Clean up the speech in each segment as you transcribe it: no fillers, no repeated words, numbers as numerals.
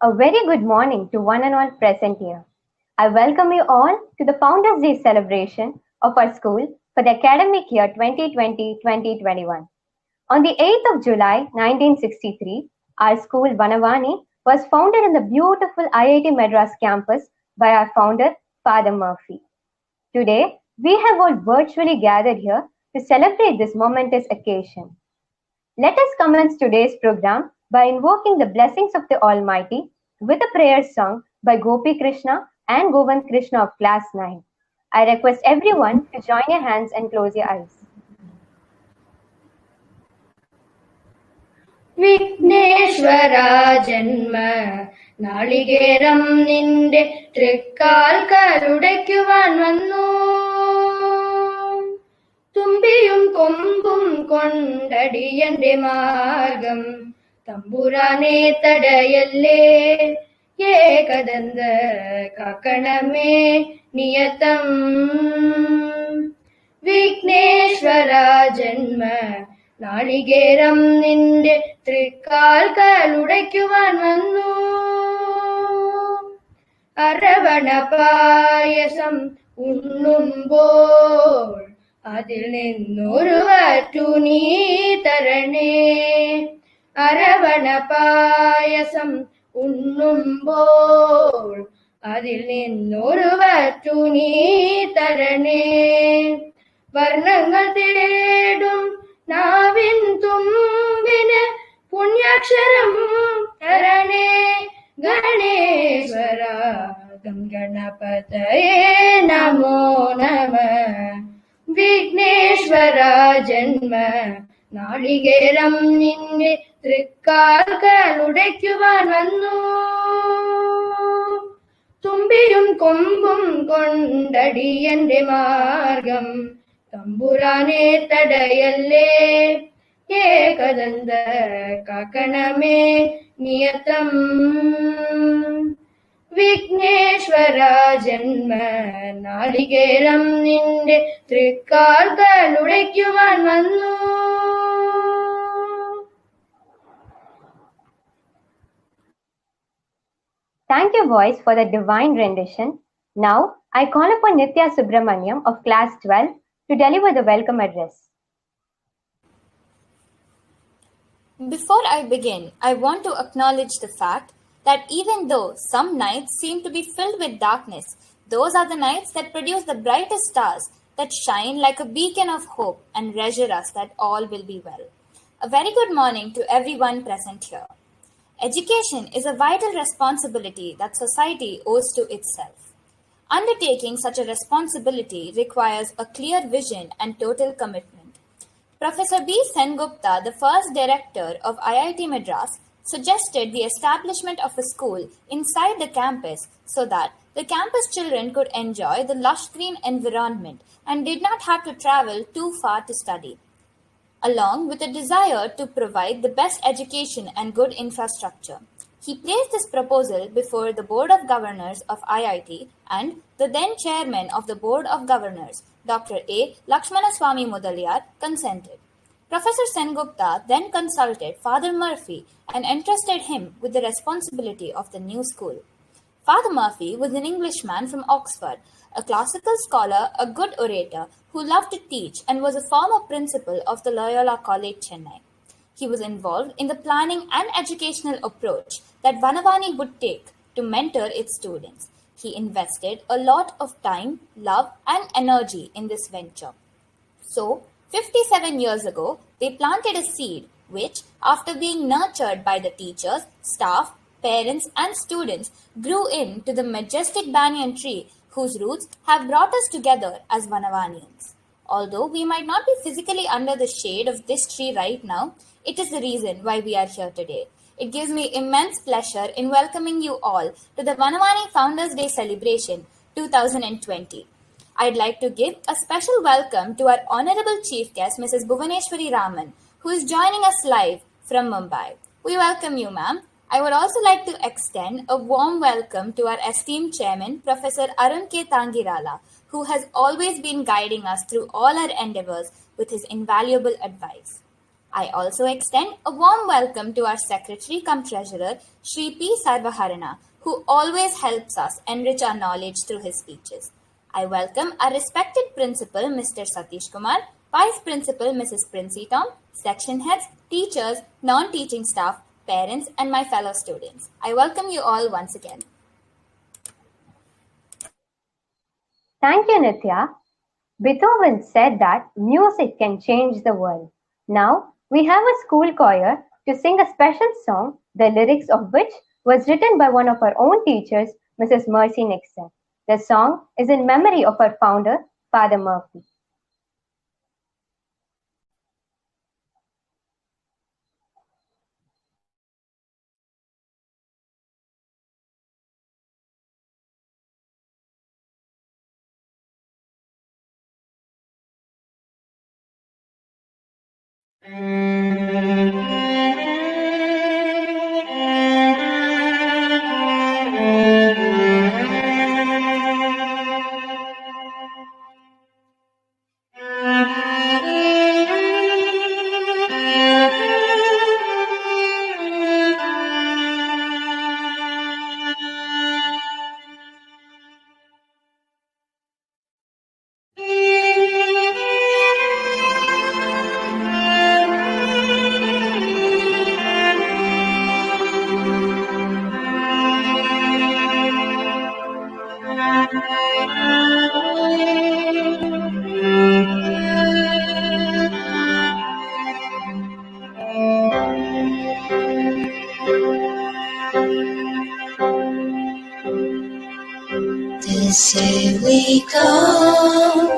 A very good morning to one and all present here. I welcome you all to the Founders Day celebration of our school for the academic year 2020-2021. On the 8th of July 1963, our school Vanavani was founded in the beautiful IIT Madras campus by our founder, Father Murphy. Today, we have all virtually gathered here to celebrate this momentous occasion. Let us commence today's program by invoking the blessings of the Almighty with a prayer sung by Gopi Krishna and Govind Krishna of Class 9. I request everyone to join your hands and close your eyes. Vighneshwara ജന്മ നാളികേരം നിന്റെ തൃക്കാൽക്കലുടയ്ക്കുവാൻ വന്നു. തുമ്പിയും കൊമ്പും കൊണ്ടടിയന്റെ മാർഗം തമ്പുരാനെ തടയല്ലേ. ഏകദന്ത കാക്കണമേ നിയതം. വിഘ്നേശ്വര ജന്മ നാളികേരം നിന്റെ തൃക്കാൽക്കലുടയ്ക്കുവാൻ വന്നു. അരവണ പായസം ഉണ്ണുമ്പോൾ അതിൽ നിന്നൊരു വറ്റു നീ തരണേ. അരവണ പായസം ഉണ്ണുമ്പോൾ അതിൽ നിന്നൊരു വറ്റു നീ തരണേ. വർണ്ണങ്ങൾ തേടും നാവിൻ തുമ്പിന് പുണ്യാക്ഷരം തരണേ. ഗണേശ്വര ഗണപതയേ നമോ നമ. വിഘ്നേശ്വര ജന്മ നാളികേരം നിന്റെ തൃക്കാൽക്കലുടയ്ക്കുവാൻ വന്നു. തുമ്പിയും കൊമ്പും കൊണ്ടടിയന്റെ മാർഗം തമ്പുരാനെ തടയല്ലേ. ഏകദന്ത കാക്കണമേ നിയതം. വിഘ്നേശ്വര ജന്മ നാളികേരം നിന്റെ തൃക്കാൽക്കലുടയ്ക്കുവാൻ വന്നു. Thank you, boys, for the divine rendition. Now, I call upon Nitya Subramaniam of Class 12 to deliver the welcome address. Before I begin, I want to acknowledge the fact that even though some nights seem to be filled with darkness, those are the nights that produce the brightest stars that shine like a beacon of hope and reassure us that all will be well. A very good morning to everyone present here. Education is a vital responsibility that society owes to itself. Undertaking such a responsibility requires a clear vision and total commitment. Professor B. Sengupta, the first director of IIT Madras, suggested the establishment of a school inside the campus so that the campus children could enjoy the lush green environment and did not have to travel too far to study, along with a desire to provide the best education and good infrastructure. He placed this proposal before the Board of Governors of IIT and the then chairman of the Board of Governors, Dr. A. Lakshmanaswamy Mudaliar, consented. Professor Sengupta then consulted Father Murphy and entrusted him with the responsibility of the new school. Father Murphy was an Englishman from Oxford, a classical scholar, a good orator who loved to teach and was a former principal of the Loyola College, Chennai. He was involved in the planning and educational approach that Vanavani would take to mentor its students. He invested a lot of time, love, and energy in this venture. So, 57 years ago, they planted a seed which, after being nurtured by the teachers, staff, parents, and students, grew into the majestic banyan tree whose roots have brought us together as Vanavanians. Although we might not be physically under the shade of this tree right now, it is the reason why we are here today. It gives me immense pleasure in welcoming you all to the Vanavani Founders Day celebration 2020. I'd like to give a special welcome to our Honorable Chief Guest, Mrs. Bhuvaneshwari Raman, who is joining us live from Mumbai. We welcome you, ma'am. I would also like to extend a warm welcome to our esteemed chairman, Professor Arun K. Tangirala, who has always been guiding us through all our endeavors with his invaluable advice. I also extend a warm welcome to our Secretary cum Treasurer, Shri P. Sarvaharana, who always helps us enrich our knowledge through his speeches. I welcome our respected Principal, Mr. Satish Kumar, Vice Principal, Mrs. Princey Tom, section heads, teachers, non-teaching staff, parents, and my fellow students. I welcome you all once again. Thank you, Nitya. Beethoven said that music can change the world. Now, we have a school choir to sing a special song, the lyrics of which was written by one of our own teachers, Mrs. Mercy Nixon. The song is in memory of our founder, Father Murphy. This day we come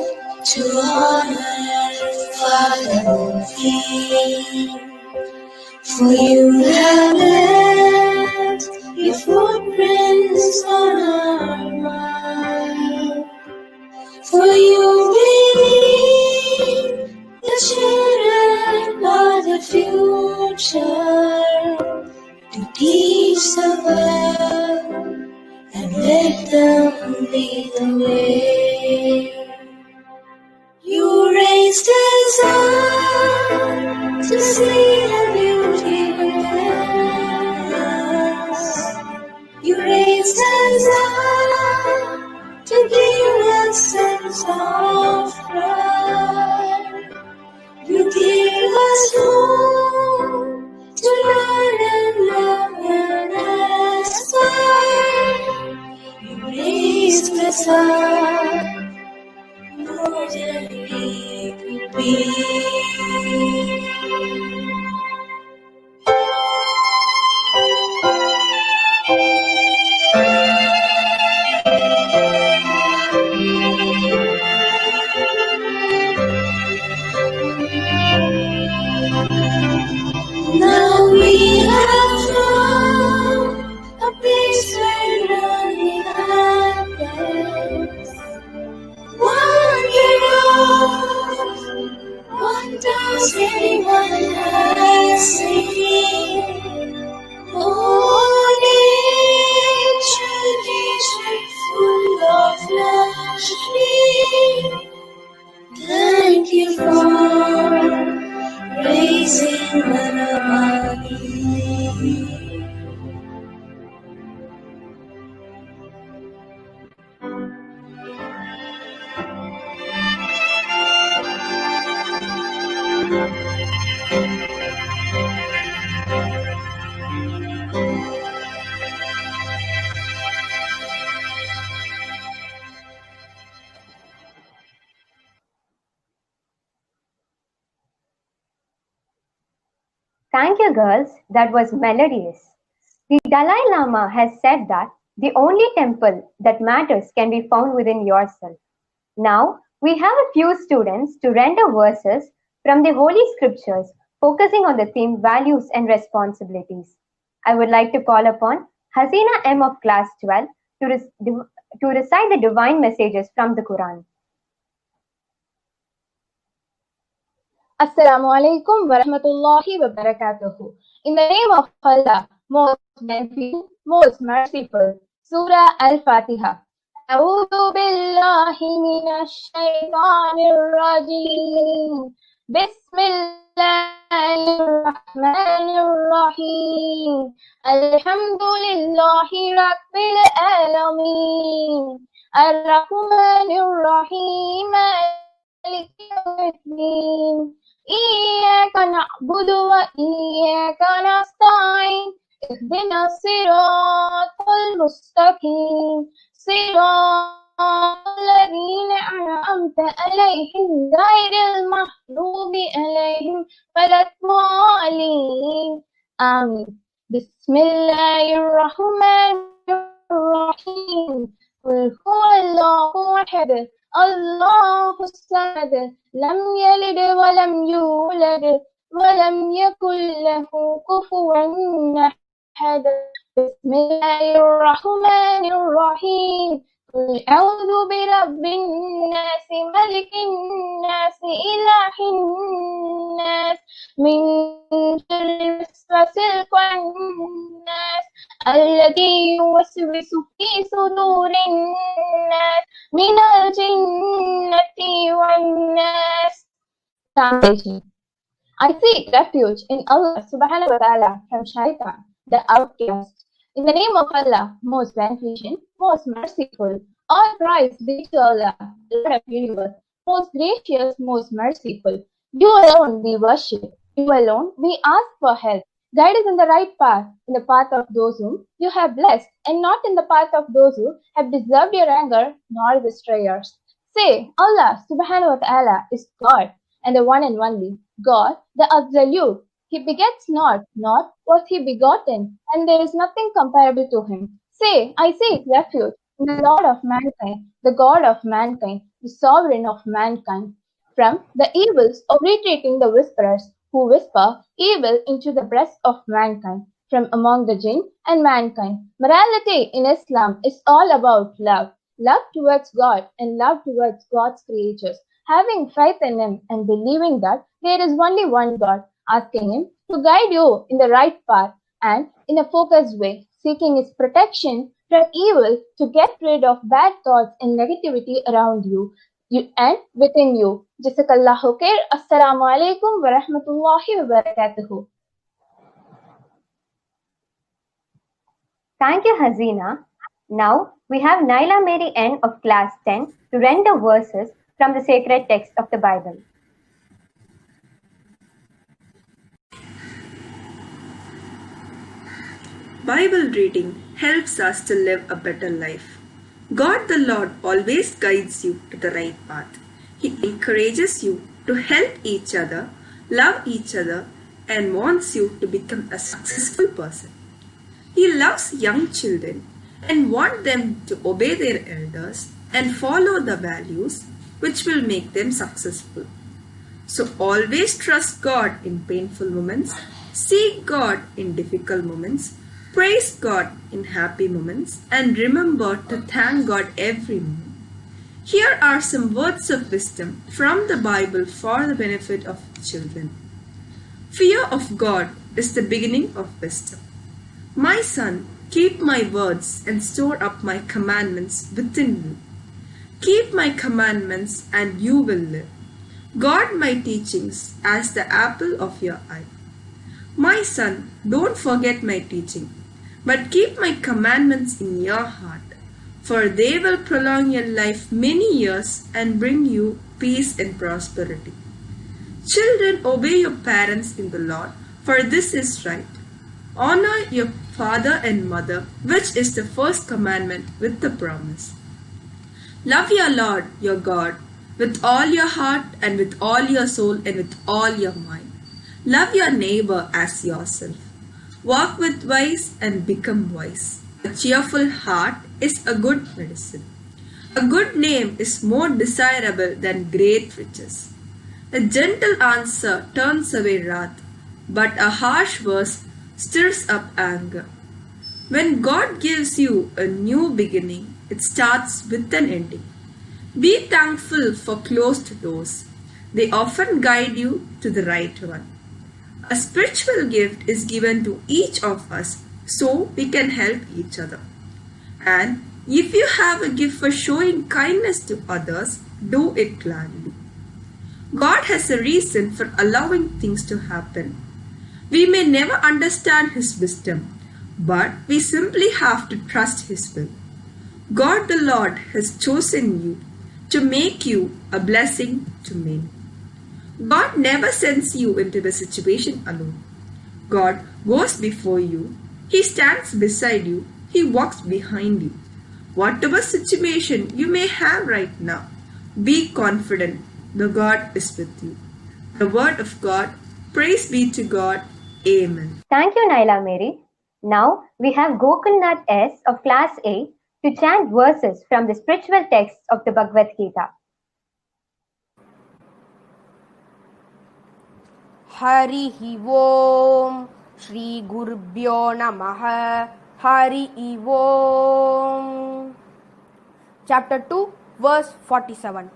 to honor Father Murphy, for you have left your footprints on our mind. For you believe the children are the future to teach the world and let them lead the way. You raised us up to see the beauty within us. You raised us up to give us sense of pride. You gave us hope to learn and love and aspire. You raised us up more than we could be. Now we have found a place where learning happens. What does anyone have seen? Oh, nature full of luxury. Thank you for raising Manamani. Thank you, girls. That was melodious. The Dalai Lama has said that the only temple that matters can be found within yourself. Now, we have a few students to render verses from the Holy Scriptures focusing on the theme values and responsibilities. I would like to call upon Hasina M of class 12 to recite the divine messages from the Quran. Assalamu alaikum wa rahmatullahi wa barakatuhu. In the name of Allah, most beneficent, most merciful. Surah Al-Fatiha. أعوذ بالله من الشيطان الرجيم. Bismillahirrahmanirrahim. Alhamdulillahi Rabbil Alameen. Ar-Rahmanir-Rahim. Maliki Yawmiddin. إياك نعبد وإياك نستعين اهدنا الصراط المستقيم صراط الذين أنعمت عليهم غير المغضوب عليهم ولا الضالين آمين. بسم الله الرحمن الرحيم. قل هو الله أحد الله الصمد لم يلد ولم يولد ولم يكن له كفوا أحد. بسم الله الرحمن الرحيم. قل أعوذ برب الناس ملك الناس إله الناس من شر الوسواس الخناس الذي يوسوس في صدور الناس من الجنة والناس. Translation. I seek refuge in Allah subhanahu wa ta'ala from shaitan, the outcast. In the name of Allah, most beneficent, most merciful. All praise be to Allah, Lord of the universe, most gracious, most merciful. You alone we worship. You alone we ask for help. Guide us in the right path, in the path of those whom you have blessed, and not in the path of those who have deserved your anger, nor betrayers. Say, Allah subhanahu wa ta'ala is God, and the one and only, God, the absolute. He begets not, nor was he begotten, and there is nothing comparable to him. Say, I seek refuge in the Lord of mankind, the God of mankind, the sovereign of mankind, from the evils of retreating the whisperers, who whisper evil into the breast of mankind, from among the jinn and mankind. Morality in Islam is all about love. Love towards God and love towards God's creatures. Having faith in Him and believing that there is only one God, asking Him to guide you in the right path and in a focused way, seeking His protection from evil to get rid of bad thoughts and negativity around you and within you. Jazakallahu khair. Assalamu alaikum wa rahmatullahi wa barakatuhu. Thank you, Hazina. Now we have Naila Mary N of class 10 to render verses from the sacred text of the Bible. Bible reading helps us to live a better life. God the Lord always guides you to the right path. He encourages you to help each other, love each other, and wants you to become a successful person. He loves young children and wants them to obey their elders and follow the values which will make them successful. So always trust God in painful moments, seek God in difficult moments, praise God in happy moments, and remember to thank God every moment. Here are some words of wisdom from the Bible for the benefit of children. Fear of God is the beginning of wisdom. My son, keep my words and store up my commandments within you. Keep my commandments and you will live. Guard my teachings as the apple of your eye. My son, don't forget my teaching, but keep my commandments in your heart, for they will prolong your life many years and bring you peace and prosperity. Children, obey your parents in the Lord, for this is right. Honor your father and mother, which is the first commandment with the promise. Love your Lord, your God, with all your heart and with all your soul and with all your mind. Love your neighbor as yourself. Walk with wise and become wise. A cheerful heart is a good medicine. A good name is more desirable than great riches. A gentle answer turns away wrath, but a harsh verse stirs up anger. When God gives you a new beginning, it starts with an ending. Be thankful for closed doors. They often guide you to the right one. A spiritual gift is given to each of us so we can help each other. And if you have a gift for showing kindness to others, do it gladly. God has a reason for allowing things to happen. We may never understand His wisdom, but we simply have to trust His will. God the Lord has chosen you to make you a blessing to men. God never sends you into the situation alone. God goes before you. He stands beside you. He walks behind you. Whatever situation you may have right now, be confident the God is with you. The word of God. Praise be to God. Amen. Thank you, Naila Mary. Now we have Gokulnath S of Class 8 to chant verses from the spiritual texts of the Bhagavad Gita. Harihi Om Shri Gurubhyo Namaha Harihi Om. Chapter 2, verse 47.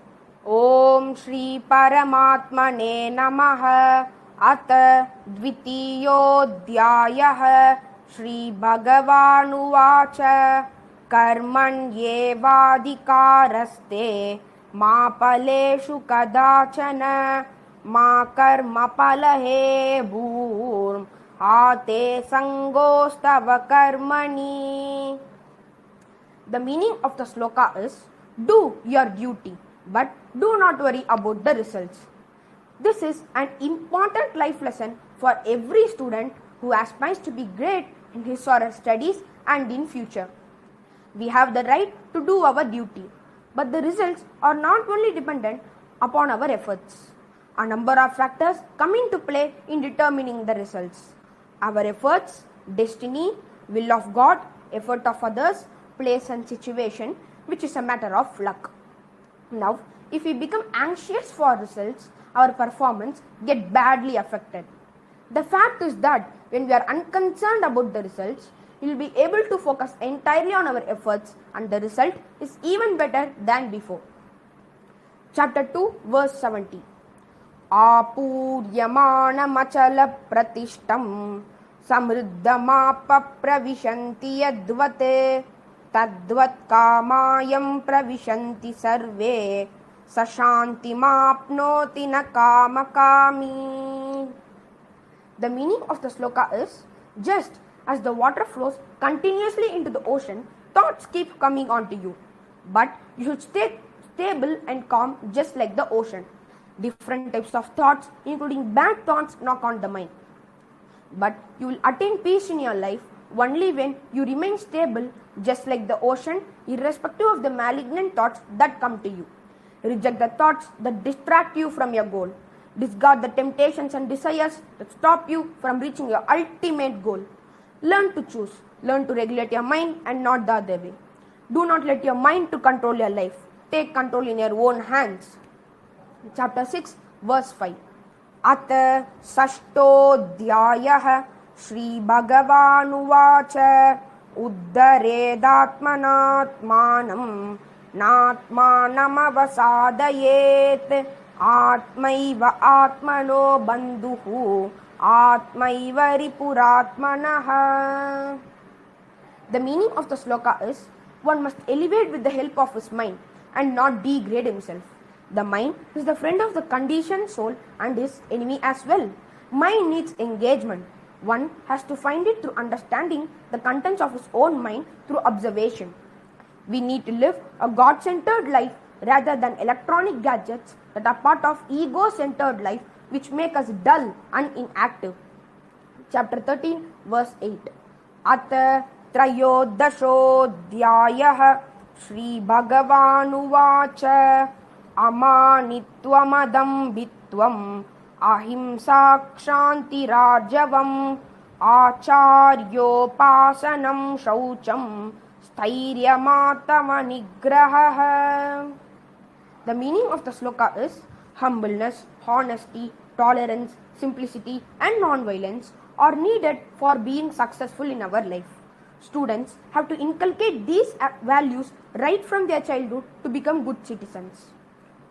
Om Shri Paramatmane Namaha Ata Dvitiyodhyayah Shri Bhagavanuvacha Karmanyevadhikaraste Ma Paleshu Kadachana Ma Karma Palahe Bhur Ate Sangostava Karmani. The meaning of the sloka is, do your duty, but do not worry about the results. This is an important life lesson for every student who aspires to be great in his or her studies and in future. We have the right to do our duty, but the results are not only dependent upon our efforts. A number of factors come into play in determining the results. Our efforts, destiny, will of God, effort of others, place and situation, which is a matter of luck. Now, if we become anxious for results, our performance gets badly affected. The fact is that when we are unconcerned about the results, we will be able to focus entirely on our efforts and the result is even better than before. Chapter 2, verse 70. Apuryamana pratishtam samriddhamapa pravishanti yadvate tadvat kamayam pravishanti sarve sashanti mapnoti na kamakami. The meaning of the sloka is, just as the water flows continuously into the ocean, thoughts keep coming onto you. But you should stay stable and calm just like the ocean. Different types of thoughts, including bad thoughts, knock on the mind. But you will attain peace in your life only when you remain stable just like the ocean, irrespective of the malignant thoughts that come to you. Reject the thoughts that distract you from your goal. Discard the temptations and desires that stop you from reaching your ultimate goal. Learn to choose. Learn to regulate your mind and not the other way. Do not let your mind to control your life. Take control in your own hands. Chapter 6, verse 5. Ata Sashtodhyayah Shri Bhagavanuvacha Uddaredatmanatmanam Natmanamavasadayet Atmaiva Atmano Bandhuhu Atmaiva Ripuratmanaha. The meaning of the sloka is, one must elevate with the help of his mind and not degrade himself. The mind is the friend of the conditioned soul and his enemy as well. Mind needs engagement. One has to find it through understanding the contents of his own mind through observation. We need to live a God-centered life rather than electronic gadgets that are part of ego-centered life which make us dull and inactive. Chapter 13, verse 8. Ata Trayodashodhyayah Shri Bhagavanuvacha Amanitvamadambitvam Ahimsakshanti-rajavam Acharyopasanam Shaucham Sthairyamatama-nigrahah. The meaning of the sloka is, humbleness, honesty, tolerance, simplicity and non-violence are needed for being successful in our life. Students have to inculcate these values right from their childhood to become good citizens.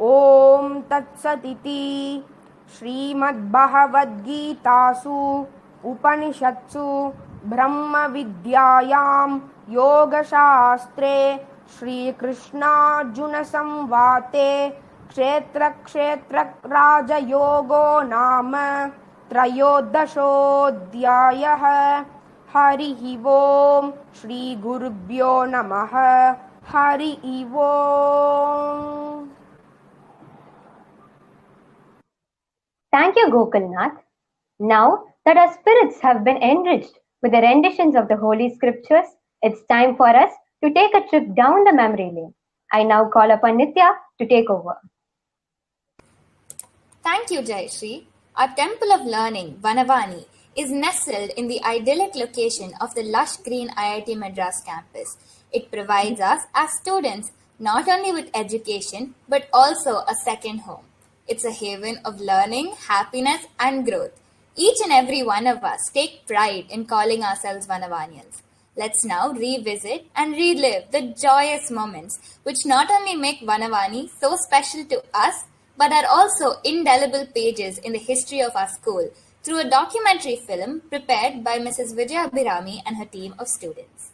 Om Tat Satiti Srimad Bhagavad Gitasu Upanishatsu Brahma Vidyayam Yoga Shastre Shri Krishna Arjuna Samvate क्षेत्रक्षेत्रराजयोगो नाम त्रयोदशोऽध्यायः। हरिः ओम् श्रीगुरुभ्यो नमः। हरिः ओम्। Thank you, Gokulnath. Now that our spirits have been enriched with the renditions of the Holy Scriptures, it's time for us to take a trip down the memory lane. I now call upon Nitya to take over. Thank you, Jayashree. Our Temple of Learning, Vanavani, is nestled in the idyllic location of the lush green IIT Madras campus. It provides us as students not only with education but also a second home. It's a haven of learning, happiness, and growth. Each and every one of us take pride in calling ourselves Vanavanians. Let's now revisit and relive the joyous moments which not only make Vanavani so special to us, but are also indelible pages in the history of our school through a documentary film prepared by Mrs. Vijaya Abhirami and her team of students.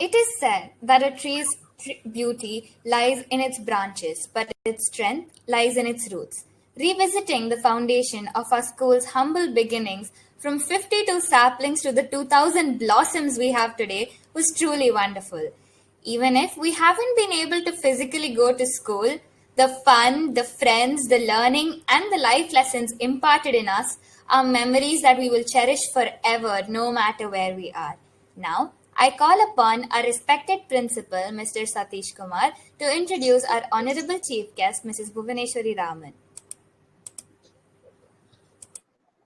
It is said that a tree's beauty lies in its branches, but its strength lies in its roots. Revisiting the foundation of our school's humble beginnings from 52 saplings to the 2,000 blossoms we have today was truly wonderful. Even if we haven't been able to physically go to school, the fun, the friends, the learning, and the life lessons imparted in us are memories that we will cherish forever, no matter where we are. Now, I call upon our respected principal, Mr. Satish Kumar, to introduce our honorable chief guest, Mrs. Bhuvaneshwari Raman.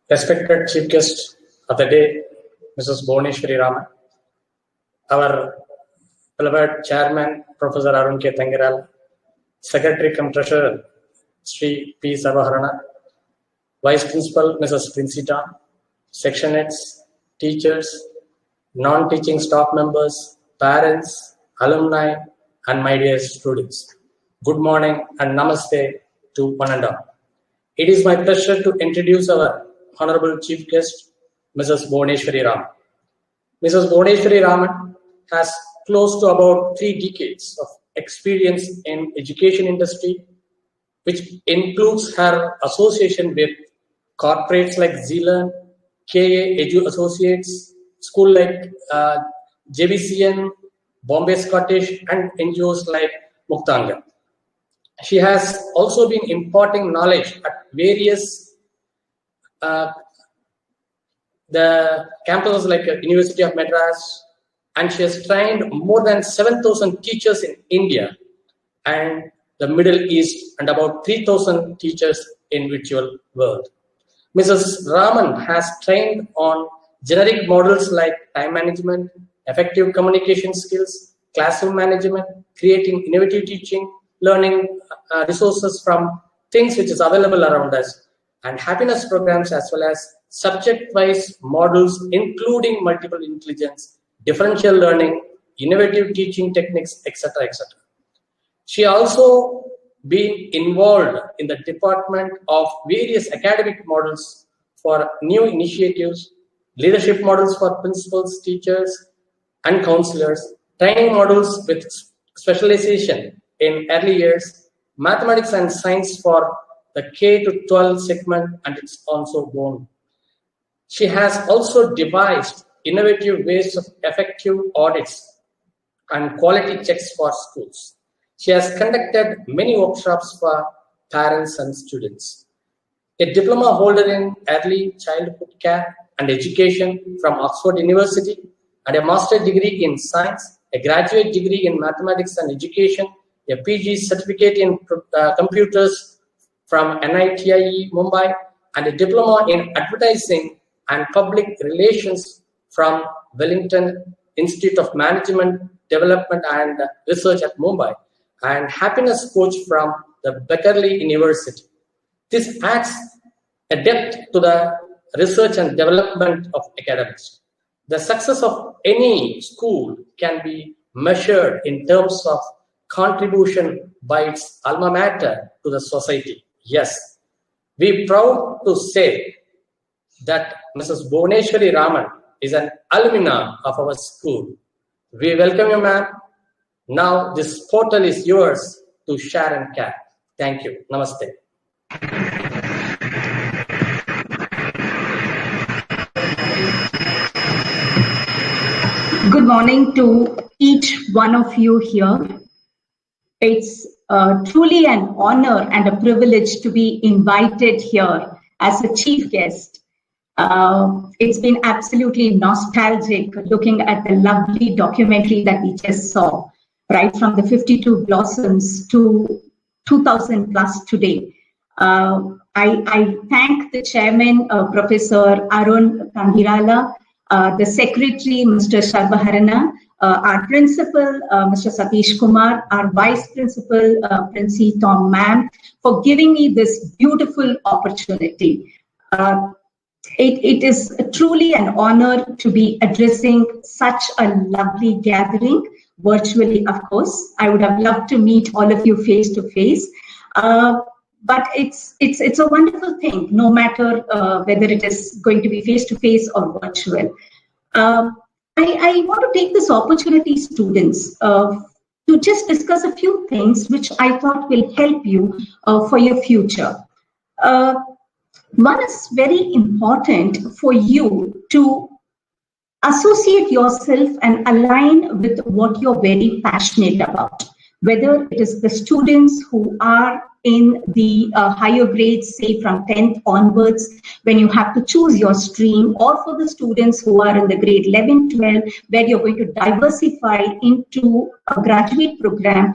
Respected chief guest of the day, Mrs. Bhuvaneshwari Raman, our beloved chairman, Professor Arun K. Thangiral, Secretary cum Treasurer, Sri P. Sarvaharana, Vice Principal, Mrs. Princita, section heads, teachers, non-teaching staff members, parents, alumni, and my dear students. Good morning and namaste to one and all. It is my pleasure to introduce our Honorable Chief Guest, Mrs. Bhuvaneshwari Raman. Mrs. Bhuvaneshwari Raman has close to about 3 decades of experience in education industry, which includes her association with corporates like Zealand, KA Edu Associates, school like JBCN, Bombay Scottish, and NGOs like Muktanga. She has also been imparting knowledge at various the campuses like University of Madras, and she has trained more than 7,000 teachers in India and the Middle East, and about 3,000 teachers in virtual world. Mrs. Raman has trained on generic models like time management, effective communication skills, classroom management, creating innovative teaching, learning resources from things which is available around us, and happiness programs, as well as subject-wise models including multiple intelligence, differential learning, innovative teaching techniques, etc., etc. She also been involved in the department of various academic models for new initiatives, leadership models for principals, teachers, and counselors, training models with specialization in early years, mathematics and science for the K to 12 segment, and it's also grown. She has also devised innovative ways of effective audits and quality checks for schools. She has conducted many workshops for parents and students. A diploma holder in early childhood care and education from Oxford University, and a master's degree in science, a graduate degree in mathematics and education, a PG certificate in computers from NITIE Mumbai, and a diploma in advertising and public relations from Wellington Institute of Management, Development and Research at Mumbai, and happiness coach from the Beckerley University. This adds a depth to the research and development of academics. The success of any school can be measured in terms of contribution by its alma mater to the society. Yes, we are proud to say that Mrs. Bhuvaneshwari Raman is an alumna of our school. We welcome you, ma'am. Now this portal is yours to share and care. Thank you. Namaste. Good morning to each one of you here. It's truly an honor and a privilege to be invited here as a chief guest. It's been absolutely nostalgic looking at the lovely documentary that we just saw, right from the 52 blossoms to 2,000 plus today. I thank the chairman, Professor Arun Tangirala, the secretary, Mr. Sarvaharana, our principal, Mr. Satish Kumar, our vice principal, Princy Tom Ma'am, for giving me this beautiful opportunity. It is truly an honor to be addressing such a lovely gathering, virtually, of course. I would have loved to meet all of you face to face. But it's a wonderful thing, no matter whether it is going to be face to face or virtual. I want to take this opportunity, students, to just discuss a few things which I thought will help you for your future. One is very important for you to associate yourself and align with what you're very passionate about. Whether it is the students who are in the higher grades, say from 10th onwards, when you have to choose your stream, or for the students who are in the grade 11, 12, where you're going to diversify into a graduate program,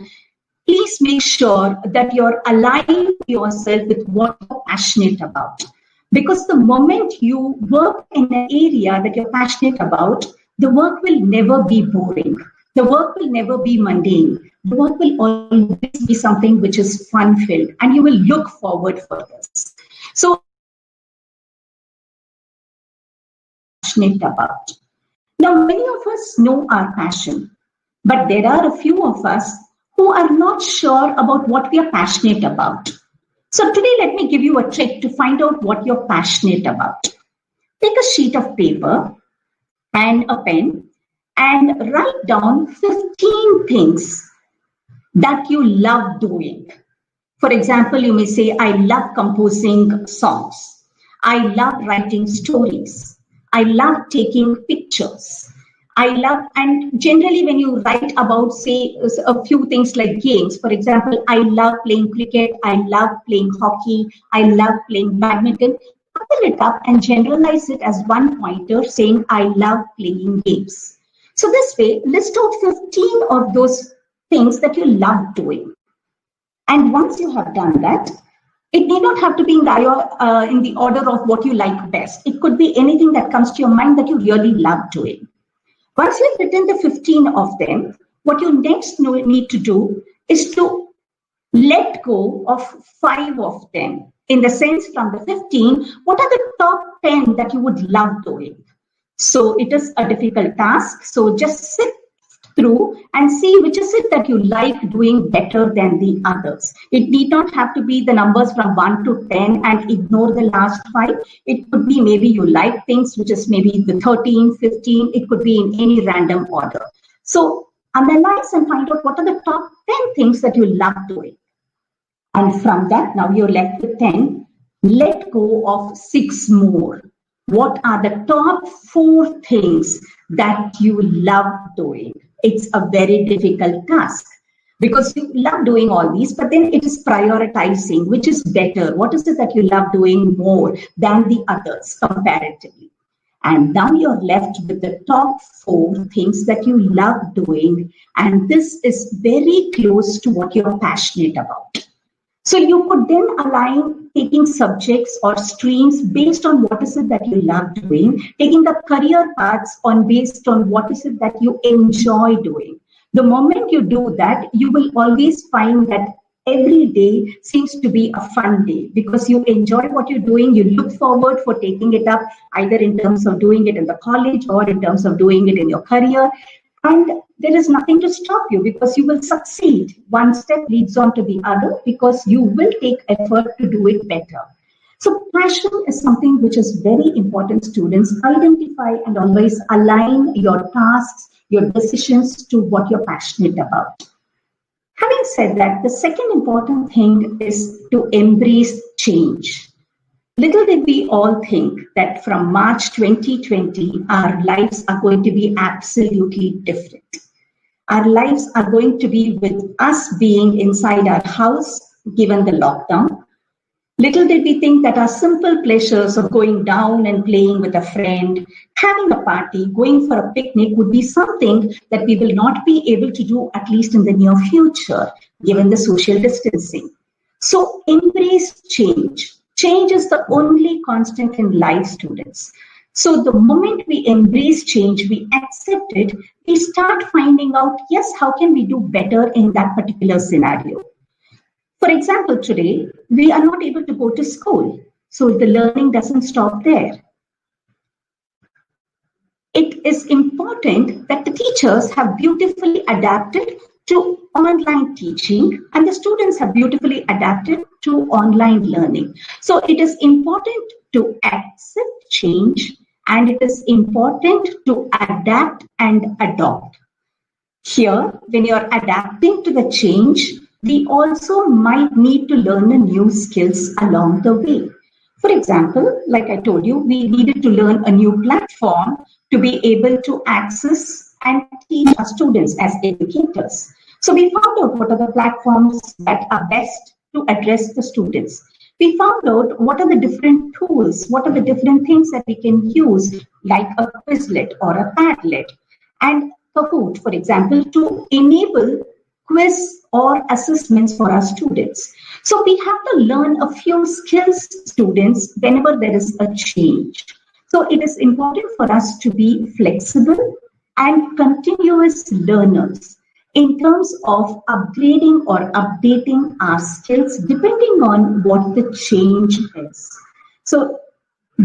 please make sure that you're aligning yourself with what you're passionate about. Because the moment you work in an area that you're passionate about, the work will never be boring. The work will never be mundane. The work will always be something which is fun-filled, and you will look forward for this. So, passionate about. Now, many of us know our passion, but there are a few of us who are not sure about what we are passionate about. So today, let me give you a trick to find out what you're passionate about. Take a sheet of paper and a pen and write down 15 things that you love doing. For example, you may say, I love composing songs. I love writing stories. I love taking pictures. I love, and generally when you write about, say, a few things like games, for example, I love playing cricket, I love playing hockey, I love playing badminton, couple it up and generalize it as one pointer saying, I love playing games. So this way, list out 15 of those things that you love doing. And once you have done that, it need not have to be in the order of what you like best. It could be anything that comes to your mind that you really love doing. Once you've written the 15 of them, what you next need to do is to let go of 5 of them. In the sense, from the 15, what are the top 10 that you would love doing? So it is a difficult task. So just sit through and see which is it that you like doing better than the others. It need not have to be the numbers from 1 to 10 and ignore the last 5. It could be maybe you like things which is maybe the 13, 15. It could be in any random order. So analyze and find out what are the top 10 things that you love doing. And from that, now you're left with 10. Let go of 6 more. What are the top 4 things that you love doing? It's a very difficult task because you love doing all these, but then it is prioritizing which is better. What is it that you love doing more than the others comparatively? And now you're left with the top 4 things that you love doing. And this is very close to what you're passionate about. So you could then align taking subjects or streams based on what is it that you love doing, taking the career paths based on what is it that you enjoy doing. The moment you do that, you will always find that every day seems to be a fun day because you enjoy what you're doing. You look forward for taking it up, either in terms of doing it in the college or in terms of doing it in your career. And there is nothing to stop you because you will succeed. One step leads on to the other because you will take effort to do it better. So passion is something which is very important, students. Identify and always align your tasks, your decisions to what you're passionate about. Having said that, the second important thing is to embrace change. Little did we all think that from March 2020, our lives are going to be absolutely different. Our lives are going to be with us being inside our house, given the lockdown. Little did we think that our simple pleasures of going down and playing with a friend, having a party, going for a picnic would be something that we will not be able to do, at least in the near future, given the social distancing. So embrace change. Change is the only constant in life, students. So the moment we embrace change, we accept it, we start finding out, yes, how can we do better in that particular scenario? For example, today, we are not able to go to school. So the learning doesn't stop there. It is important that the teachers have beautifully adapted to online teaching and the students have beautifully adapted to online learning. So it is important to accept change and it is important to adapt and adopt. Here, when you're adapting to the change, we also might need to learn a new skills along the way. For example, like I told you, we needed to learn a new platform to be able to access and teach our students as educators. So we found out what are the platforms that are best to address the students. We found out what are the different tools, what are the different things that we can use, like a Quizlet or a Padlet, and Kahoot, for example, to enable quiz or assessments for our students. So we have to learn a few skills, students, whenever there is a change. So it is important for us to be flexible and continuous learners in terms of upgrading or updating our skills depending on what the change is. So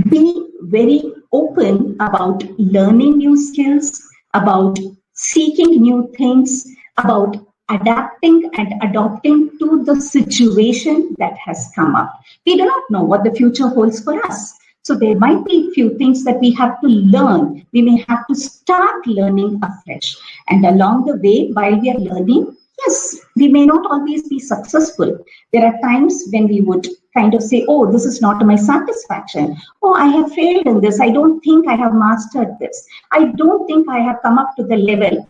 be very open about learning new skills, about seeking new things, about adapting and adopting to the situation that has come up. We do not know what the future holds for us. So there might be a few things that we have to learn. We may have to start learning afresh. And along the way, while we are learning, yes, we may not always be successful. There are times when we would kind of say, oh, this is not to my satisfaction. Oh, I have failed in this. I don't think I have mastered this. I don't think I have come up to the level.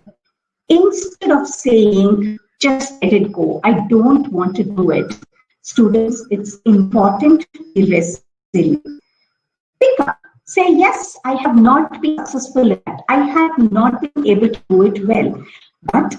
Instead of saying, just let it go, I don't want to do it. Students, it's important to be resilient. Pick up, say, yes, I have not been successful at that. I have not been able to do it well. But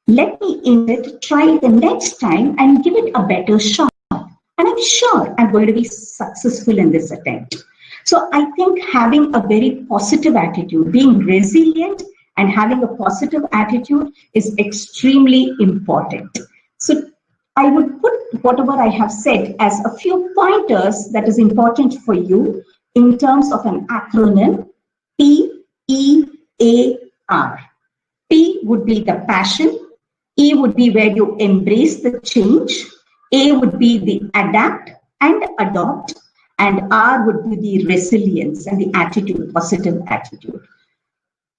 let me in it, try the next time and give it a better shot. And I'm sure I'm going to be successful in this attempt. So I think having a very positive attitude, being resilient and having a positive attitude is extremely important. So I would put whatever I have said as a few pointers that is important for you in terms of an acronym, PEAR. P would be the passion, E would be where you embrace the change, A would be the adapt and adopt, and R would be the resilience and the attitude, positive attitude.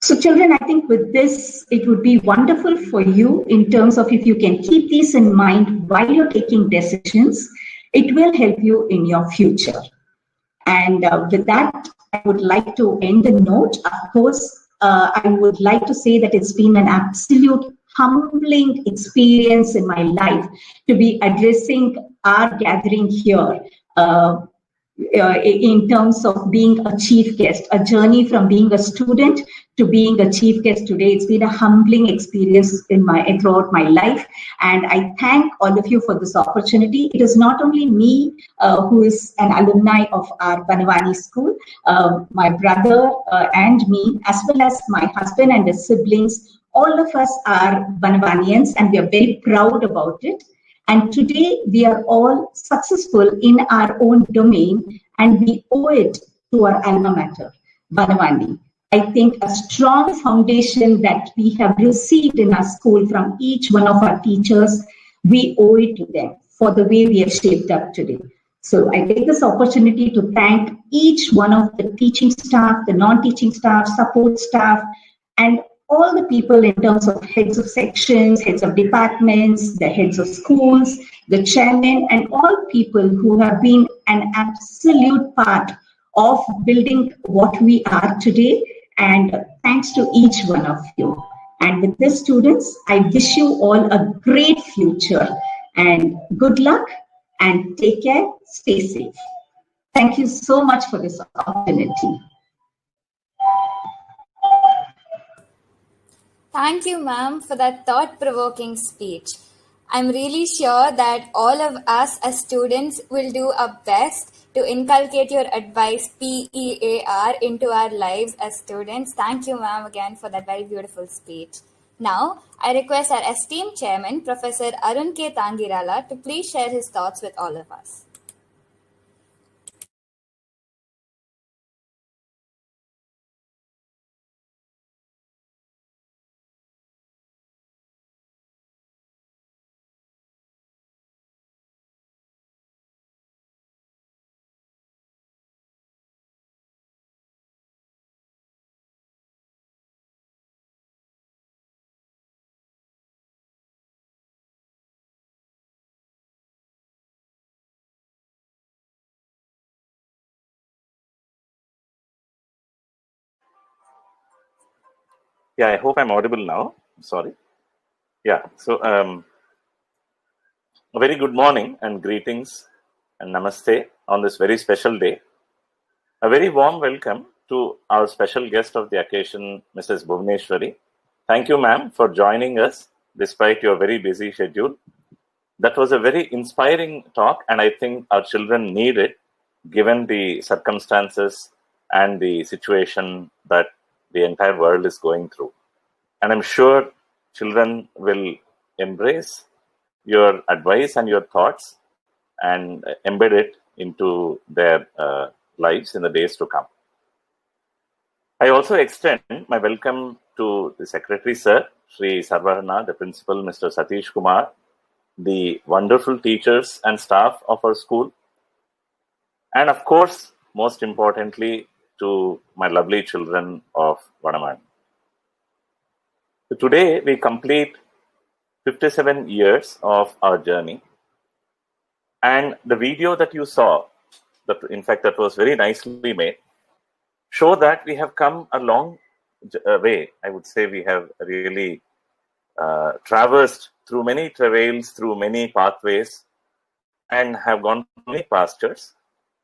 So children, I think with this, it would be wonderful for you in terms of if you can keep these in mind while you're taking decisions, it will help you in your future. And with that, I would like to end the note. Of course, I would like to say that it's been an absolute humbling experience in my life to be addressing our gathering here in terms of being a chief guest, a journey from being a student to being a chief guest today. It's been a humbling experience throughout my life, and I thank all of you for this opportunity. It is not only me who is an alumni of our Banavani school, my brother and me, as well as my husband and his siblings. All of us are Banavanians, and we are very proud about it. And today we are all successful in our own domain, and we owe it to our alma mater, Banavani. I think a strong foundation that we have received in our school from each one of our teachers, we owe it to them for the way we have shaped up today. So I take this opportunity to thank each one of the teaching staff, the non-teaching staff, support staff, and all the people in terms of heads of sections, heads of departments, the heads of schools, the chairman, and all people who have been an absolute part of building what we are today. And thanks to each one of you. And with this, students, I wish you all a great future and good luck and take care, stay safe. Thank you so much for this opportunity. Thank you, ma'am, for that thought-provoking speech. I'm really sure that all of us as students will do our best to inculcate your advice, PEAR, into our lives as students. Thank you, ma'am, again for that very beautiful speech. Now, I request our esteemed chairman, Professor Arun K. Tangirala, to please share his thoughts with all of us. Yeah, I hope I'm audible now. Sorry. Yeah, so a very good morning and greetings and namaste on this very special day. A very warm welcome to our special guest of the occasion, Mrs. Bhuvneshwari. Thank you, ma'am, for joining us despite your very busy schedule. That was a very inspiring talk, and I think our children need it given the circumstances and the situation that the entire world is going through. And I'm sure children will embrace your advice and your thoughts and embed it into their lives in the days to come. I also extend my welcome to the Secretary, Sir, Sri Sarvahana, the Principal, Mr. Satish Kumar, the wonderful teachers and staff of our school, and of course, most importantly, to my lovely children of Vadamani. So today, we complete 57 years of our journey. And the video that you saw, in fact, that was very nicely made, show that we have come a long way. I would say we have really traversed through many travails, through many pathways, and have gone through many pastures.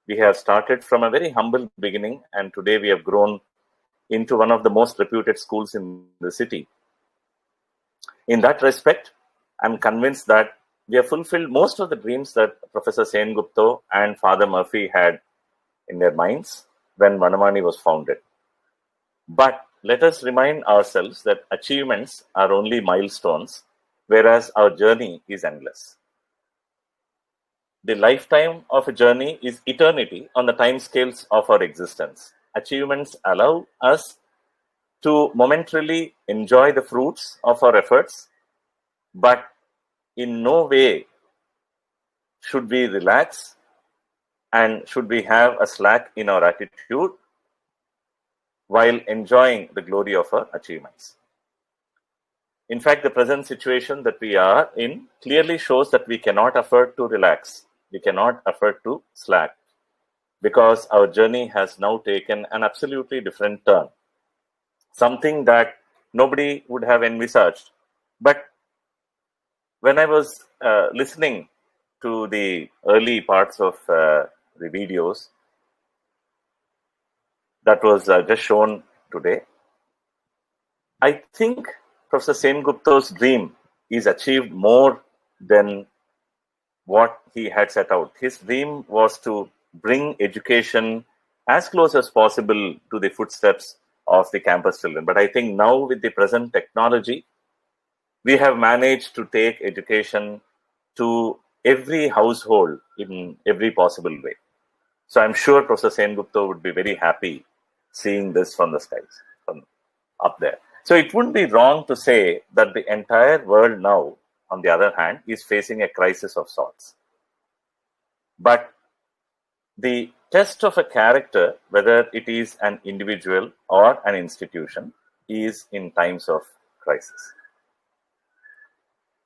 We have started from a very humble beginning, and today we have grown into one of the most reputed schools in the city. In that respect, I'm convinced that we have fulfilled most of the dreams that Professor Sengupta and Father Murphy had in their minds when Vadamani was founded. But let us remind ourselves that achievements are only milestones, whereas our journey is endless. The lifetime of a journey is eternity on the timescales of our existence. Achievements allow us to momentarily enjoy the fruits of our efforts, but in no way should we relax and should we have a slack in our attitude while enjoying the glory of our achievements. In fact, the present situation that we are in clearly shows that we cannot afford to relax. We cannot afford to slack because our journey has now taken an absolutely different turn. Something that nobody would have envisaged. But when I was listening to the early parts of the videos that was just shown today, I think Professor Sengupta's dream is achieved more than what he had set out. His dream was to bring education as close as possible to the footsteps of the campus children. But I think now with the present technology, we have managed to take education to every household in every possible way. So I'm sure Professor Sengupta would be very happy seeing this from the skies, from up there. So it wouldn't be wrong to say that the entire world now, on the other hand, is facing a crisis of sorts. But the test of a character, whether it is an individual or an institution, is in times of crisis.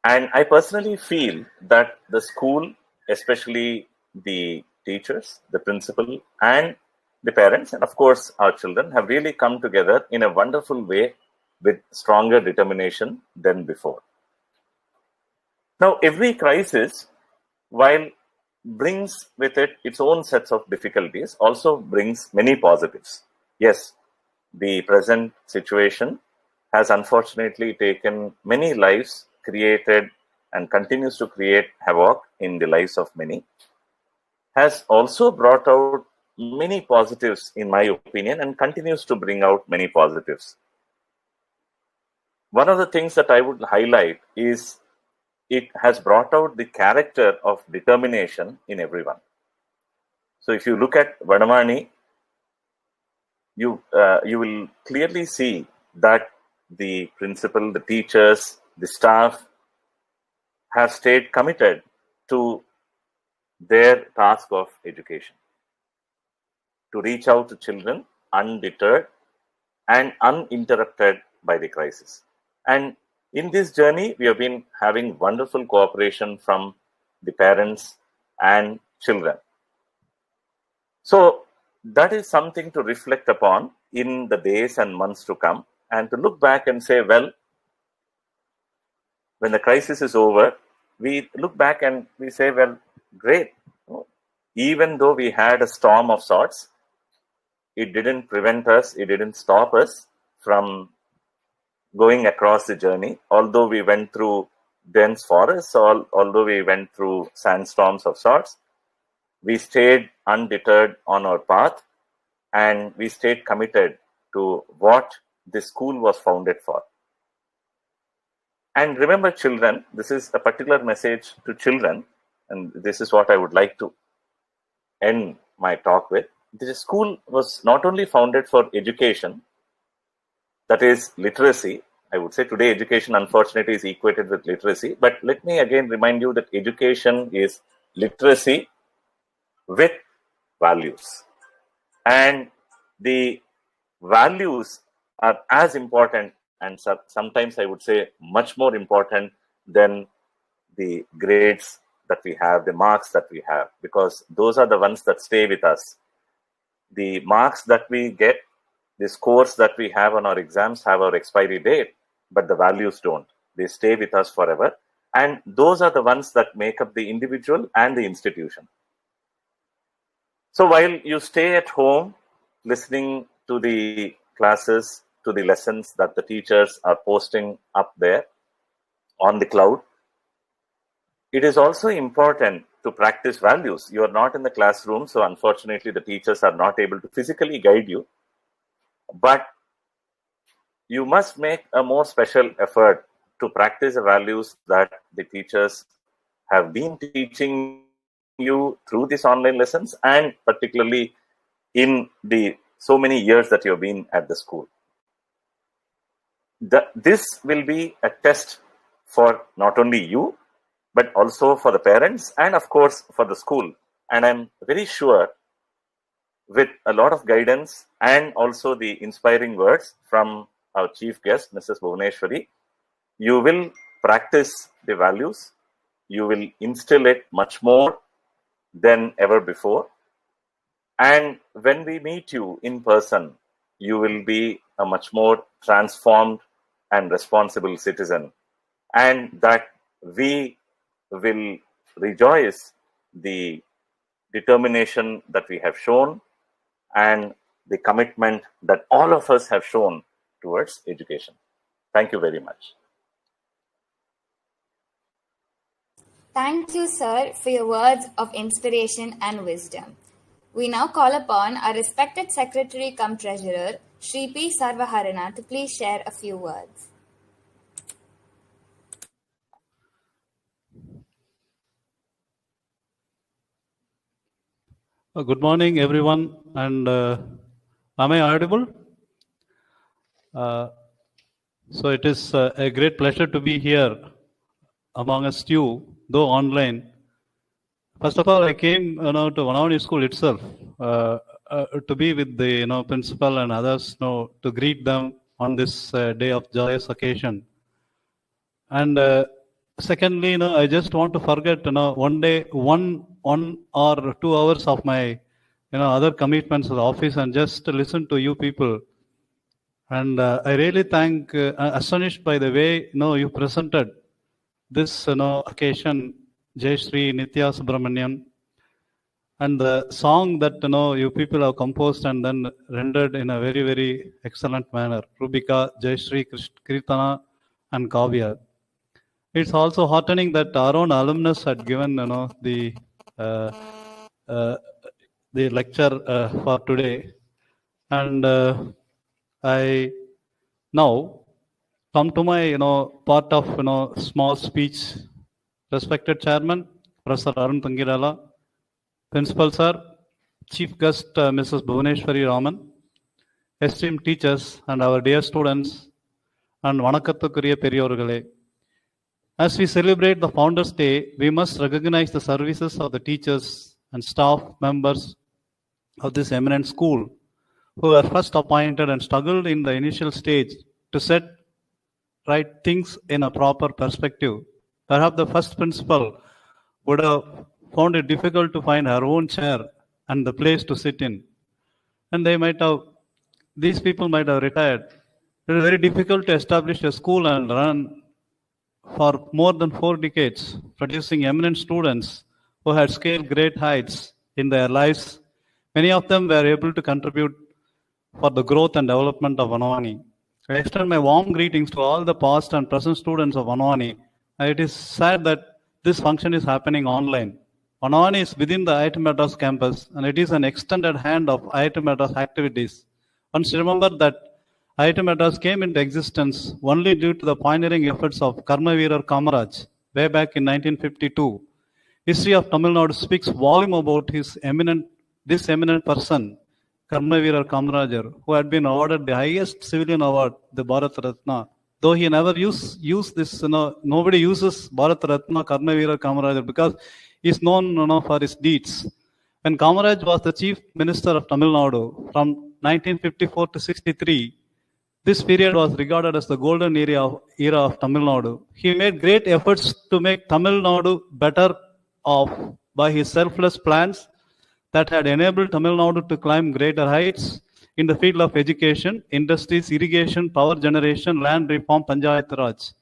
And I personally feel that the school, especially the teachers, the principal, and the parents, and of course our children, have really come together in a wonderful way with stronger determination than before. Now, every crisis, while brings with it its own sets of difficulties, also brings many positives. Yes, the present situation has unfortunately taken many lives, created and continues to create havoc in the lives of many, has also brought out many positives, in my opinion, and continues to bring out many positives. One of the things that I would highlight is it has brought out the character of determination in everyone. So if you look at Vadamani, you will clearly see that the principal, the teachers, the staff have stayed committed to their task of education, to reach out to children undeterred and uninterrupted by the crisis. And in this journey, we have been having wonderful cooperation from the parents and children. So that is something to reflect upon in the days and months to come. and to look back and say, well, when the crisis is over, we look back and we say, well, great. Even though we had a storm of sorts, it didn't prevent us, it didn't stop us from going across the journey. Although we went through dense forests, although we went through sandstorms of sorts, we stayed undeterred on our path, and we stayed committed to what this school was founded for. And remember, children, this is a particular message to children, and this is what I would like to end my talk with. The school was not only founded for education, that is literacy. I would say today education, unfortunately, is equated with literacy. But let me again remind you that education is literacy with values. And the values are as important, and sometimes I would say much more important than the grades that we have, the marks that we have, because those are the ones that stay with us. The marks that we get, the scores that we have on our exams have our expiry date, but the values don't. They stay with us forever. And those are the ones that make up the individual and the institution. So while you stay at home listening to the classes, to the lessons that the teachers are posting up there on the cloud, it is also important to practice values. You are not in the classroom, so unfortunately the teachers are not able to physically guide you. But you must make a more special effort to practice the values that the teachers have been teaching you through these online lessons, and particularly in the so many years that you've been at the school. This will be a test for not only you, but also for the parents and of course for the school. And I'm very sure with a lot of guidance and also the inspiring words from our chief guest, Mrs. Bhuvaneshwari, you will practice the values, you will instill it much more than ever before. And when we meet you in person, you will be a much more transformed and responsible citizen, and that we will rejoice the determination that we have shown and the commitment that all of us have shown towards education. Thank you very much. Thank you, sir, for your words of inspiration and wisdom. We now call upon our respected Secretary cum Treasurer, Shri P. Sarvaharana, to please share a few words. Good morning, everyone. And am I audible? So it is a great pleasure to be here amongst you, though online. First of all, I came to Vanavani School itself to be with the principal and others, to greet them on this day of joyous occasion. And secondly, I just want to forget, one day, one or 2 hours of my, other commitments of the office and just listen to you people. And I really thank, astonished by the way, you presented this, occasion, Jai Shri Nitya Subramanian, and the song that, you people have composed and then rendered in a very, very excellent manner, Rubika, Jai Shri Kirtana and Kavya. It's also heartening that our own alumnus had given, the lecture for today. And I now come to my, part of, small speech. Respected Chairman, Professor Arun Tangirala, Principal Sir, Chief Guest Mrs. Bhuvaneshwari Raman, esteemed teachers and our dear students, and Vanakattukuriya Periyorgale. As we celebrate the Founders Day, we must recognize the services of the teachers and staff members of this eminent school who were first appointed and struggled in the initial stage to set right things in a proper perspective. Perhaps the first principal would have found it difficult to find her own chair and the place to sit in. And these people might have retired. It is very difficult to establish a school and run for more than 4 decades, producing eminent students who had scaled great heights in their lives. Many of them were able to contribute for the growth and development of Vanavani. I extend my warm greetings to all the past and present students of Vanavani. It is sad that this function is happening online. Vanavani is within the IIT Madras campus, and it is an extended hand of IIT Madras activities. One should remember that IIT Madras came into existence only due to the pioneering efforts of Karmaveerar Kamaraj way back in 1952. History of Tamil Nadu speaks volume about this eminent person, Karmaveerar Kamarajar, who had been awarded the highest civilian award, the Bharat Ratna. Though he never used this, nobody uses Bharat Ratna Karmaveerar Kamarajar because he is known for his deeds. When Kamaraj was the chief minister of Tamil Nadu from 1954 to 63, this period was regarded as the golden era of Tamil Nadu. He made great efforts to make Tamil Nadu better off by his selfless plans that had enabled Tamil Nadu to climb greater heights in the field of education, industries, irrigation, power generation, land reform, Panchayat Raj.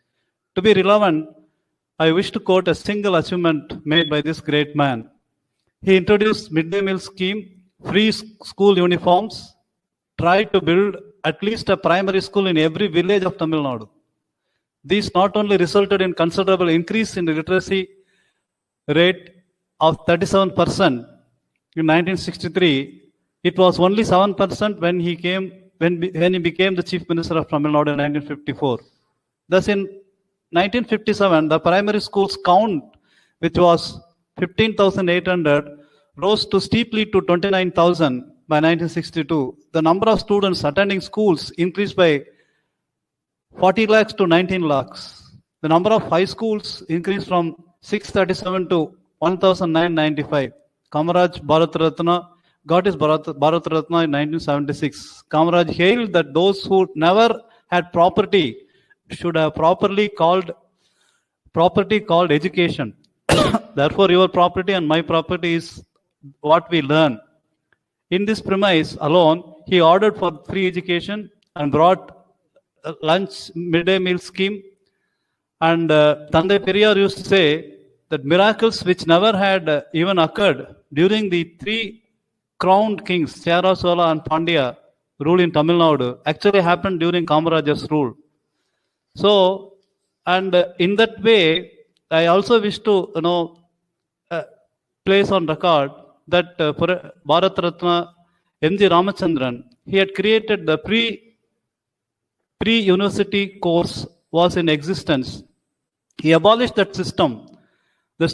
To be relevant, I wish to quote a single achievement made by this great man. He introduced midday meal scheme, free school uniforms, tried to build at least a primary school in every village of Tamil Nadu. These not only resulted in considerable increase in the literacy rate of 37% in 1963. It was only 7% when he became the chief minister of Tamil Nadu in 1954. Thus, in 1957, the primary schools count, which was 15,800, rose to steeply to 29,000 by 1962. The number of students attending schools increased by 40 lakhs to 19 lakhs. The number of high schools increased from 637 to 1,995. Kamaraj Bharat Ratna got his Bharat Ratna in 1976. Kamaraj hailed that those who never had property should have property called education. Therefore, your property and my property is what we learn. In this premise alone, he ordered for free education and brought a lunch midday meal scheme. And Tandai Periyar used to say that miracles which never had even occurred during the 3 crowned kings, Chera, Chola and Pandya, rule in Tamil Nadu, actually happened during Kamarajar's rule. So, and in that way, I also wish to place on record that Bharat Ratna M.G. Ramachandran, he had created the pre-university course was in existence. He abolished that system. In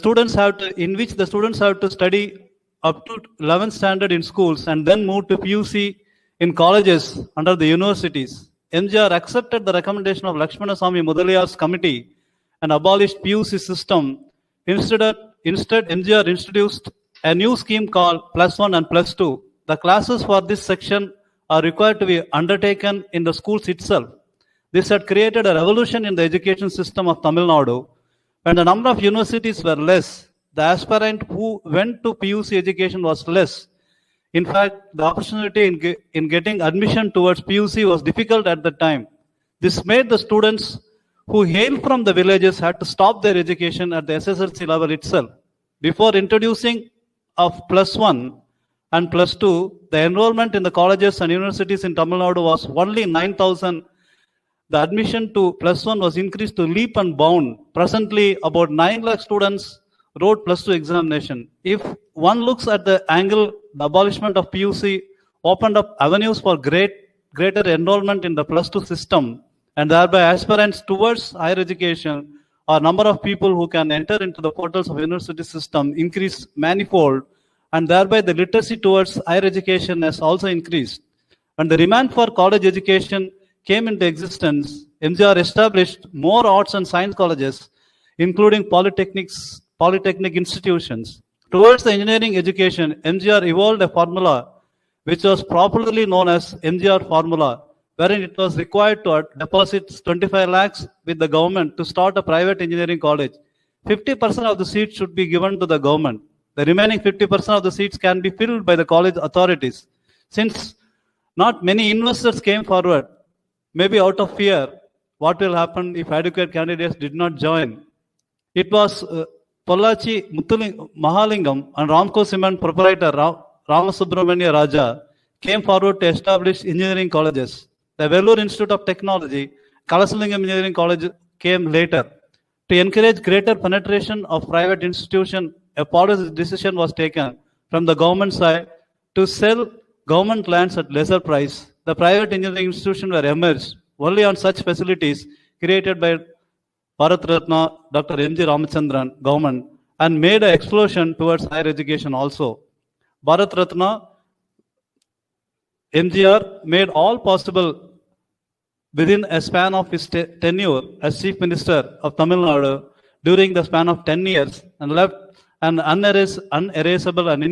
which the students have to study up to 11th standard in schools and then move to PUC in colleges under the universities. MGR accepted the recommendation of Lakshmana Swamy Mudaliar's committee and abolished PUC system. Instead, MGR introduced a new scheme called +1 and +2. The classes for this section are required to be undertaken in the schools itself. This had created a revolution in the education system of Tamil Nadu. When the number of universities were less, the aspirant who went to PUC education was less. In fact, the opportunity in getting admission towards PUC was difficult at the time. This made the students who hail from the villages had to stop their education at the SSLC level itself. Before introducing of +1 and +2, the enrollment in the colleges and universities in Tamil Nadu was only 9,000. The admission to +1 was increased to leap and bound. Presently, about 9 lakh students wrote +2 examination. If one looks at the angle, the abolishment of PUC opened up avenues for greater enrollment in the +2 system, and thereby aspirants towards higher education or number of people who can enter into the portals of university system increased manifold, and thereby the literacy towards higher education has also increased. When the demand for college education came into existence, MGR established more arts and science colleges, including polytechnic institutions. Towards the engineering education, MGR evolved a formula which was popularly known as MGR formula, wherein it was required to deposit 25 lakhs with the government to start a private engineering college. 50% of the seats should be given to the government. The remaining 50% of the seats can be filled by the college authorities. Since not many investors came forward, maybe out of fear, what will happen if adequate candidates did not join. It was Pollachi Mahalingam and Ramco Cement proprietor Ramasubramania Raja came forward to establish engineering colleges. The Vellore Institute of Technology, Kalasalingam Engineering College came later. To encourage greater penetration of private institutions, a policy decision was taken from the government side to sell government lands at lesser price. The private engineering institutions were emerged only on such facilities created by Bharat Ratna, Dr. M.G. Ramachandran government, and made an explosion towards higher education also. Bharat Ratna, MGR made all possible within a span of his tenure as Chief Minister of Tamil Nadu during the span of 10 years and left an unerasable and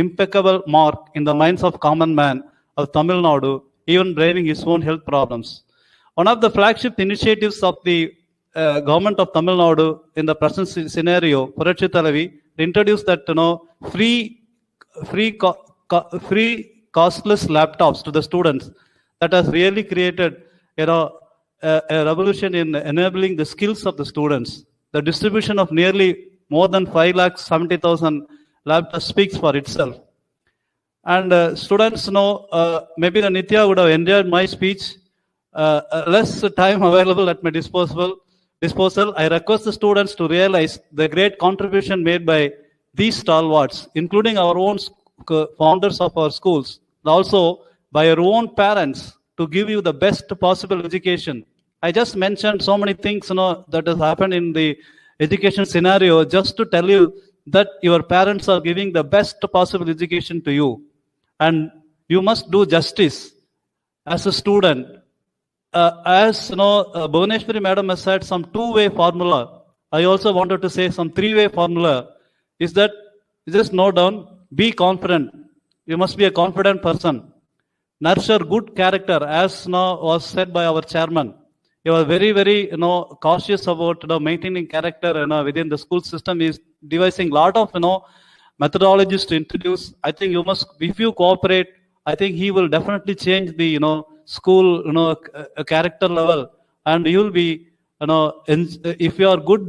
impeccable mark in the minds of common man of Tamil Nadu, even braving his own health problems. One of the flagship initiatives of the government of Tamil Nadu in the present scenario, Puratchi Thalavi, introduced that free costless laptops to the students. That has really created a revolution in enabling the skills of the students. The distribution of nearly more than 5,70,000 laptops speaks for itself. And students know, maybe the Nitya would have enjoyed my speech. Less time available at my disposal, I request the students to realize the great contribution made by these stalwarts, including our own founders of our schools, also by your own parents, to give you the best possible education. I just mentioned so many things that has happened in the education scenario just to tell you that your parents are giving the best possible education to you. And you must do justice as a student. As Bhuvaneshwari madam has said some two-way formula. I also wanted to say some three-way formula is that just note down, be confident. You must be a confident person. Nurture good character, as was said by our chairman. You are very, very cautious about maintaining character within the school system. Is devising a lot of methodologies to introduce. I think you must, if you cooperate, I think he will definitely change the school character level, and you will be if you are good,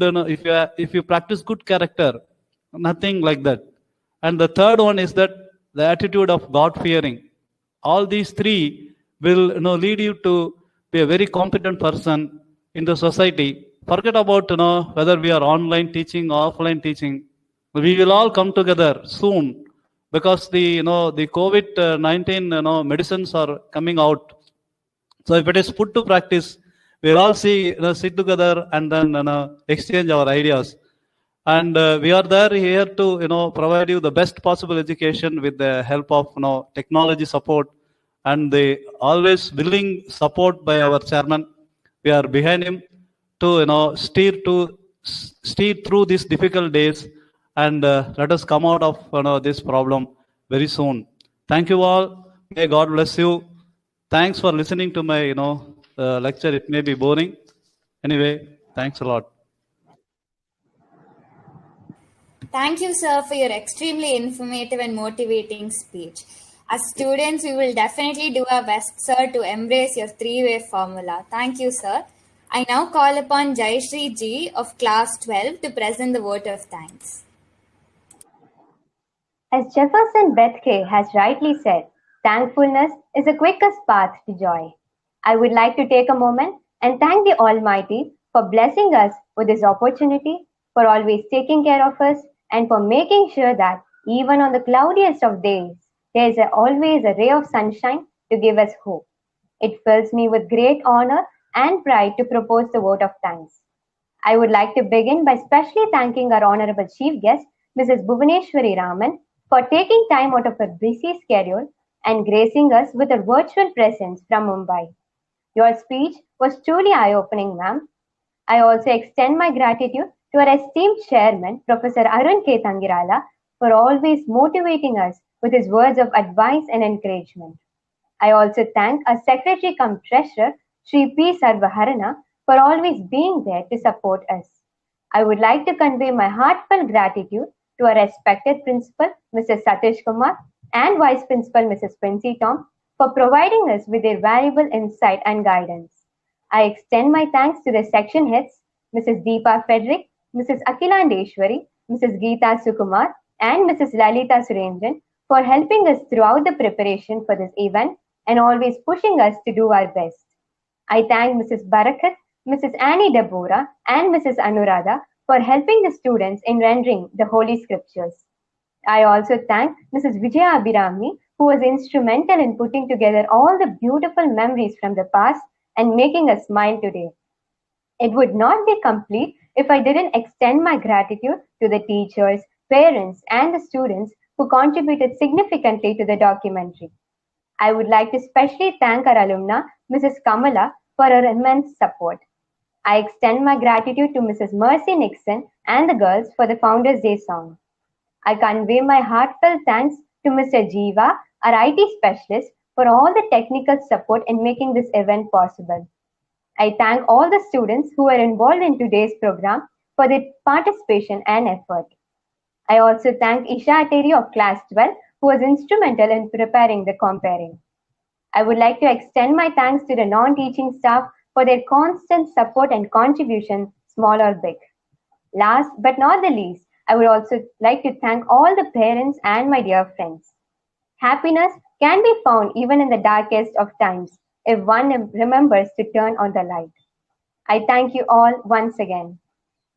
if you practice good character, nothing like that. And the third one is that the attitude of God fearing. All these three will lead you to be a very competent person in the society. Forget about whether we are online teaching or offline teaching. We will all come together soon because the COVID-19 medicines are coming out. So if it is put to practice, we'll all sit together and then exchange our ideas. And we are there here to provide you the best possible education with the help of technology support and the always willing support by our chairman. We are behind him to steer through these difficult days, and let us come out of this problem very soon. Thank you all. May God bless you. Thanks for listening to my lecture. It may be boring. Anyway, thanks a lot. Thank you, sir, for your extremely informative and motivating speech. As students, we will definitely do our best, sir, to embrace your three-way formula. Thank you, sir. I now call upon Jayashree Ji of class 12 to present the vote of thanks. As Jefferson Bethke has rightly said, thankfulness is the quickest path to joy. I would like to take a moment and thank the Almighty for blessing us with this opportunity, for always taking care of us, and for making sure that even on the cloudiest of days, there is always a ray of sunshine to give us hope. It fills me with great honor and pride to propose the vote of thanks. I would like to begin by specially thanking our honorable chief guest, Mrs. Bhuvaneshwari Raman, for taking time out of her busy schedule and gracing us with her virtual presence from Mumbai. Your speech was truly eye-opening, ma'am. I also extend my gratitude to our esteemed chairman, Professor Arun K. Thangirala, for always motivating us with his words of advice and encouragement. I also thank our secretary cum treasurer, Sri P. Sarvaharana, for always being there to support us. I would like to convey my heartfelt gratitude to our respected principal, Mr. Satish Kumar, and Vice Principal, Mrs. Quincy Tom, for providing us with their valuable insight and guidance. I extend my thanks to the section heads, Mrs. Deepa Frederick, Mrs. Akilandeshwari, Mrs. Geeta Sukumar, and Mrs. Lalita Surendran for helping us throughout the preparation for this event and always pushing us to do our best. I thank Mrs. Barakat, Mrs. Annie Deborah, and Mrs. Anuradha for helping the students in rendering the Holy Scriptures. I also thank Mrs. Vijaya Abhirami, who was instrumental in putting together all the beautiful memories from the past and making us smile today. It would not be complete if I didn't extend my gratitude to the teachers, parents, and the students who contributed significantly to the documentary. I would like to especially thank our alumna, Mrs. Kamala, for her immense support. I extend my gratitude to Mrs. Mercy Nixon and the girls for the Founders Day song. I convey my heartfelt thanks to Mr. Jeeva, our IT specialist, for all the technical support in making this event possible. I thank all the students who were involved in today's program for their participation and effort. I also thank Isha Ateri of Class 12, who was instrumental in preparing the comparing. I would like to extend my thanks to the non-teaching staff for their constant support and contribution, small or big. Last but not the least, I would also like to thank all the parents and my dear friends. Happiness can be found even in the darkest of times if one remembers to turn on the light. I thank you all once again.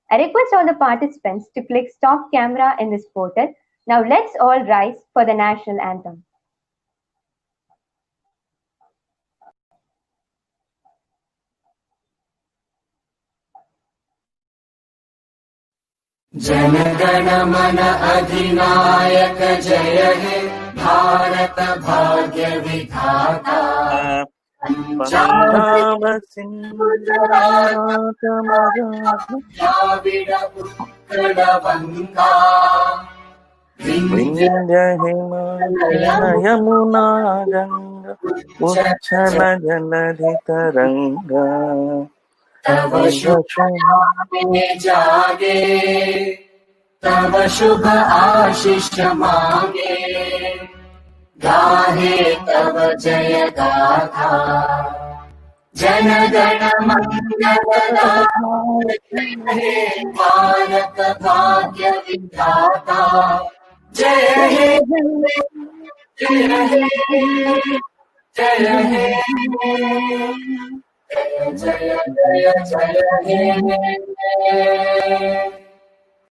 I request all the participants to click stop camera in this portal. Now let's all rise for the national anthem. जनगण मन अधिनायक जय हे भारत भाग्य विधाता पंजाब सिंधु द्राविड उत्कल गंगा विंध्य हिमालय यमुना गंगा उच्छल जलधि तरंगा तव शुभ में जागे तव शुभ आशीष मांगे गाहे तव जय गाथा जनगण मंगलदायक भारत भाग्य विधाता जय हे जय हे जय हे जय जय जय हे